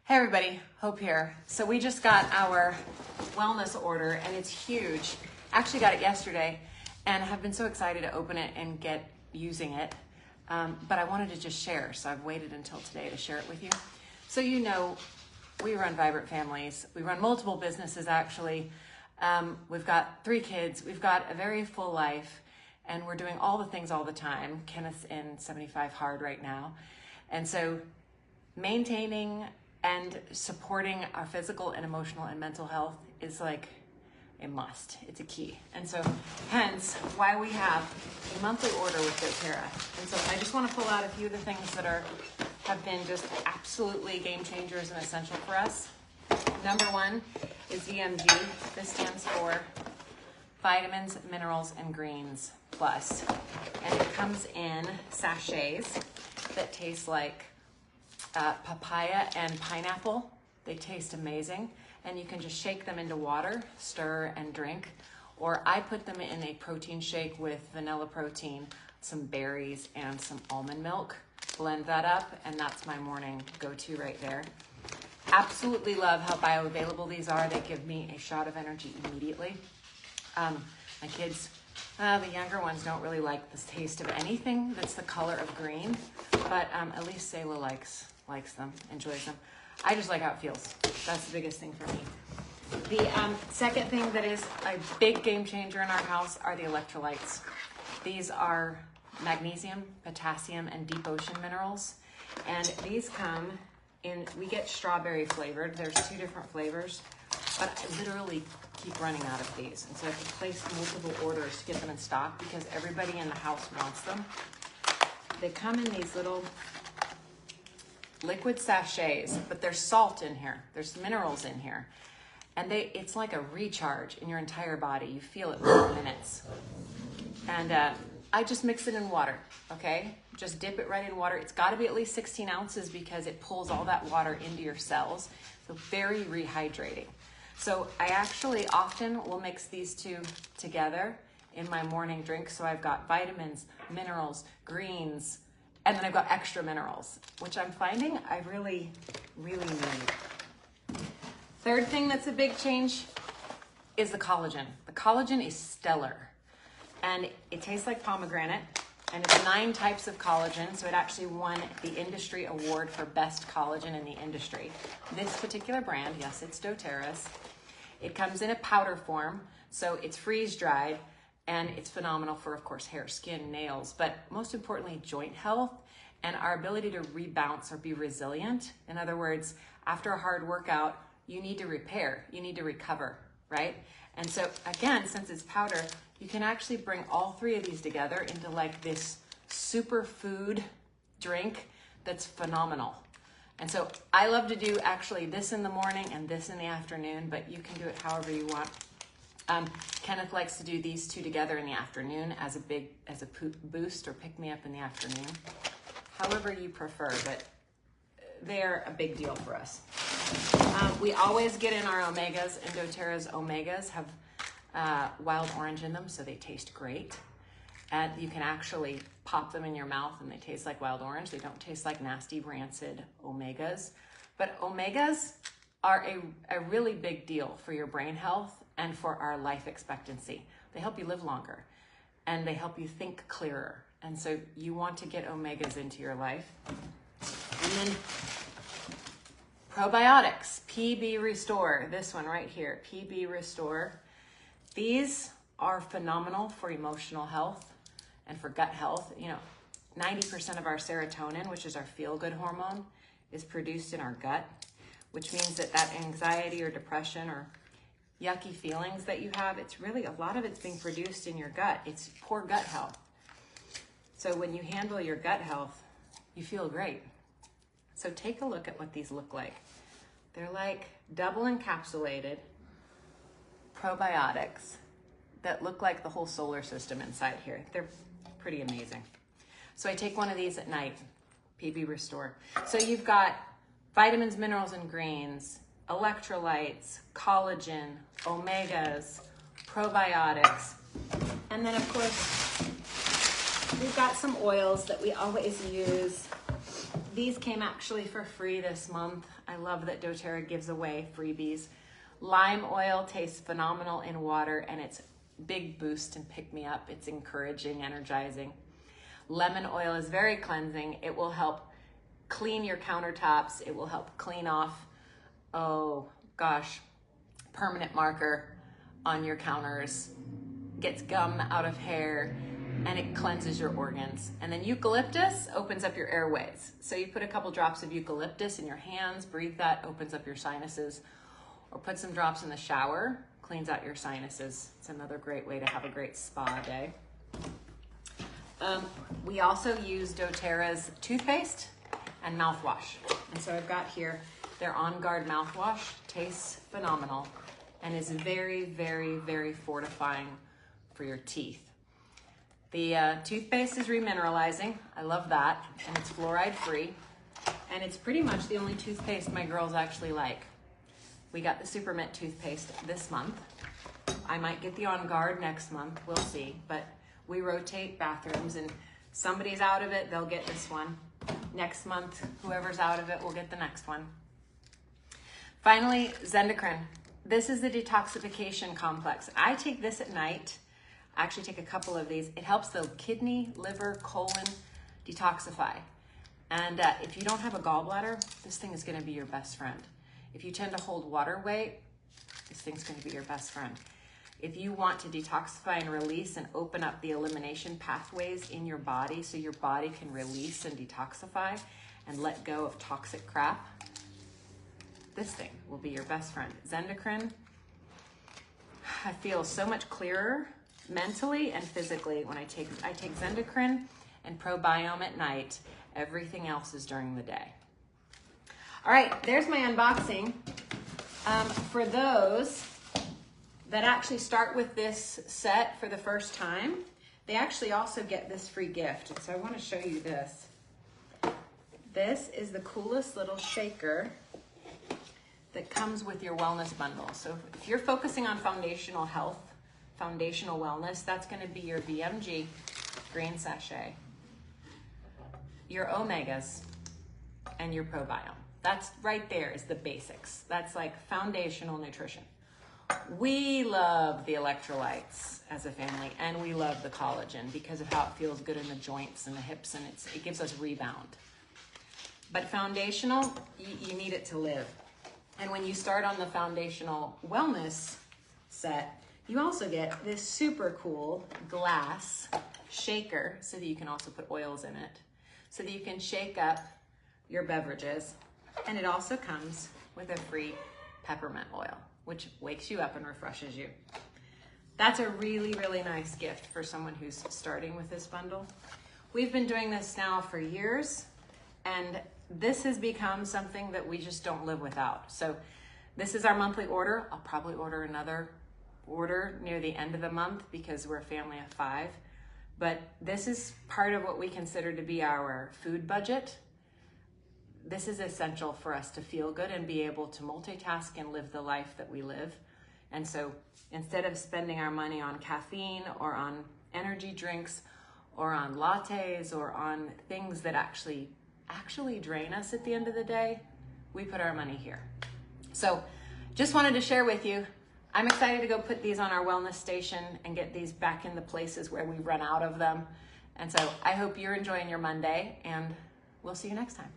Hey everybody, Hope here. So we just got our wellness order and it's huge. Actually got it yesterday and have been so excited to open it and get using it. But I wanted to just share, so I've waited until today to share it with you. So you know, we run Vibrant Families. We run multiple businesses actually. We've got 3 kids. We've got a very full life and we're doing all the things all the time. Kenneth's in 75 hard right now. And so maintaining and supporting our physical and emotional and mental health is like a must. It's a key. And so hence why we have a monthly order with doTERRA. And so I just want to pull out a few of the things that have been just absolutely game changers and essential for us. Number 1 is VMG. This stands for Vitamins, Minerals, and Greens Plus. And it comes in sachets that taste like papaya and pineapple. They taste amazing. And you can just shake them into water, stir and drink. Or I put them in a protein shake with vanilla protein, some berries, and some almond milk. Blend that up, and that's my morning go-to right there. Absolutely love how bioavailable these are. They give me a shot of energy immediately. My kids, the younger ones don't really like the taste of anything that's the color of green, but at least Selah likes them, enjoys them. I just like how it feels. That's the biggest thing for me. The second thing that is a big game changer in our house are the electrolytes. These are magnesium, potassium, and deep ocean minerals. And these come in, we get strawberry flavored. There's 2 different flavors, but I literally keep running out of these. And so I have to place multiple orders to get them in stock because everybody in the house wants them. They come in these little liquid sachets, but there's salt in here. There's minerals in here. And it's like a recharge in your entire body. You feel it within minutes. And I just mix it in water, okay? Just dip it right in water. It's gotta be at least 16 ounces because it pulls all that water into your cells. So very rehydrating. So I actually often will mix these 2 together in my morning drink. So I've got vitamins, minerals, greens, and then I've got extra minerals, which I'm finding I really, really need. Third thing that's a big change is the collagen. The collagen is stellar. And it tastes like pomegranate, and it's 9 types of collagen, so it actually won the industry award for best collagen in the industry. This particular brand, yes, it's doTERRA's. It comes in a powder form, so it's freeze-dried, and it's phenomenal for, of course, hair, skin, nails, but most importantly, joint health and our ability to rebounce or be resilient. In other words, after a hard workout, you need to repair, you need to recover, right? And so again, since it's powder, you can actually bring all 3 of these together into like this super food drink that's phenomenal. And so I love to do actually this in the morning and this in the afternoon, but you can do it however you want. Kenneth likes to do these 2 together in the afternoon as a boost or pick me up in the afternoon. However you prefer, but they're a big deal for us. We always get in our omegas, and doTERRA's omegas have wild orange in them, so they taste great. And you can actually pop them in your mouth and they taste like wild orange. They don't taste like nasty, rancid omegas. But omegas are a really big deal for your brain health and for our life expectancy. They help you live longer and they help you think clearer. And so you want to get omegas into your life. And then probiotics, PB Restore, this one right here, PB Restore. These are phenomenal for emotional health and for gut health. You know, 90% of our serotonin, which is our feel-good hormone, is produced in our gut, which means that anxiety or depression or yucky feelings that you have, it's really, a lot of it's being produced in your gut. It's poor gut health. So when you handle your gut health, you feel great. So take a look at what these look like. They're like double encapsulated probiotics that look like the whole solar system inside here. They're pretty amazing. So I take one of these at night, PB Restore. So you've got vitamins, minerals, and greens, electrolytes, collagen, omegas, probiotics, and then of course we've got some oils that we always use These came actually for free this month. I love that doTERRA gives away freebies. Lime oil tastes phenomenal in water, and it's big boost and pick me up. It's encouraging, energizing. Lemon oil is very cleansing. It will help clean your countertops. It will help clean off, oh gosh, permanent marker on your counters. Gets gum out of hair, and it cleanses your organs. And then eucalyptus opens up your airways. So you put a couple drops of eucalyptus in your hands, breathe that, opens up your sinuses, or put some drops in the shower, cleans out your sinuses. It's another great way to have a great spa day. We also use doTERRA's toothpaste and mouthwash. And so I've got here their On Guard mouthwash. Tastes phenomenal and is very, very, very fortifying for your teeth. The toothpaste is remineralizing. I love that. And it's fluoride free. And it's pretty much the only toothpaste my girls actually like. We got the Super Mint toothpaste this month. I might get the On Guard next month. We'll see. But we rotate bathrooms, and somebody's out of it, they'll get this one. Next month, whoever's out of it will get the next one. Finally, Zendocrine. This is the detoxification complex. I take this at night. I actually take a couple of these. It helps the kidney, liver, colon detoxify. And if you don't have a gallbladder, this thing is gonna be your best friend. If you tend to hold water weight, this thing's gonna be your best friend. If you want to detoxify and release and open up the elimination pathways in your body so your body can release and detoxify and let go of toxic crap, this thing will be your best friend. Zendocrine, I feel so much clearer mentally and physically when I take Zendocrine and Probiome at night. Everything else is during the day. All right, there's my unboxing. For those that actually start with this set for the first time, they actually also get this free gift. And so I want to show you this. This is the coolest little shaker that comes with your wellness bundle. So if you're focusing on foundational health, foundational wellness, that's going to be your VMG green sachet, your omegas, and your Probiome. That's right there is the basics. That's like foundational nutrition. We love the electrolytes as a family, and we love the collagen because of how it feels good in the joints and the hips, and it gives us rebound. But foundational, you need it to live. And when you start on the foundational wellness set, you also get this super cool glass shaker so that you can also put oils in it, so that you can shake up your beverages. And it also comes with a free peppermint oil, which wakes you up and refreshes you. That's a really, really nice gift for someone who's starting with this bundle. We've been doing this now for years, and this has become something that we just don't live without. So this is our monthly order. I'll probably order another order near the end of the month because we're a family of 5. But this is part of what we consider to be our food budget. This is essential for us to feel good and be able to multitask and live the life that we live. And so instead of spending our money on caffeine or on energy drinks or on lattes or on things that actually drain us at the end of the day, we put our money here. So just wanted to share with you, I'm excited to go put these on our wellness station and get these back in the places where we run out of them. And so I hope you're enjoying your Monday, and we'll see you next time.